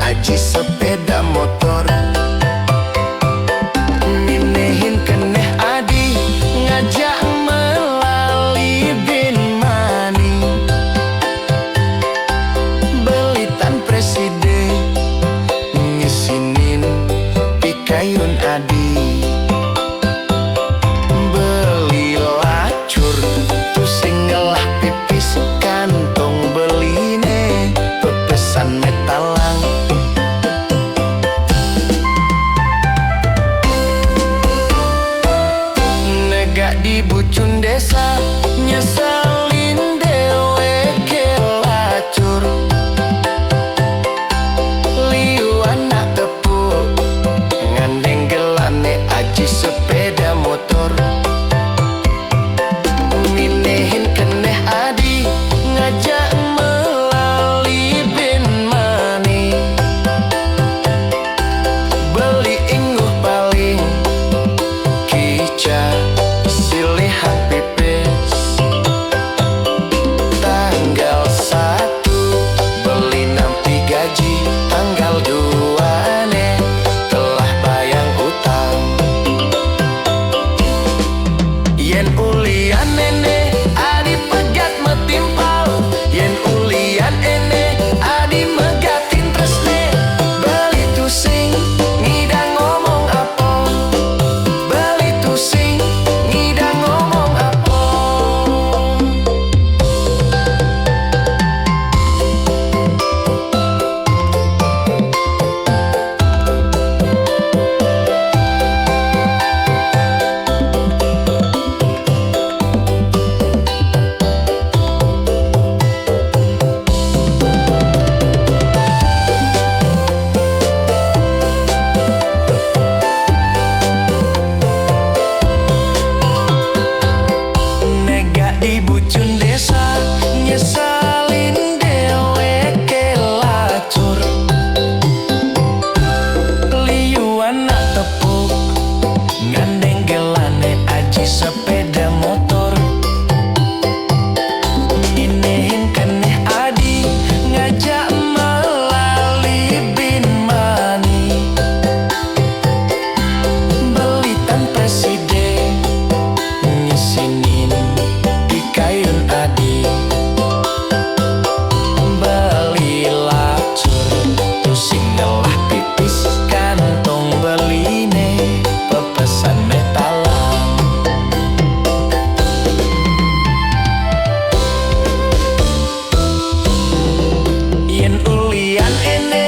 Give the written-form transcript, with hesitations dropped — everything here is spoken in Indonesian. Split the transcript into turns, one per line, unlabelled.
aji sepeda motor. Minehin keneh adi ngajak melali bin mani. Belitan presiden ngisinin pikayun adi. Beli lacur tu sing ngelah pipis kantong beline pepesan metalang. Negak di bucun desa nyeselin deweke lacur. Liu anak tepuk ngandeng gelane aji sepeda motor. Minehin keneh adi ngajak melali bin mani. Beli ingguh paling kica silihan pipis. Tanggal 1 beli nampi gaji, tanggal 2 ne telah bayang utang. Yen ulian nene adi pegat metimpal, yen ulian ene adi megatin tresne. Beli tusing ngidang ngomong apa, beli tusing ngidang ngomong apa. Negak di bucun desa nyesalin deweke lacur. Liu anak tepuk ngandeng gelane aji sepeda motor. Minehin keneh adi ngajak melali bin mani. Belitan presiden ngisinin pikayun adi. Beli lacur tu sing ngelah pipis kantong beline pepesan metalang. Yen ulian ene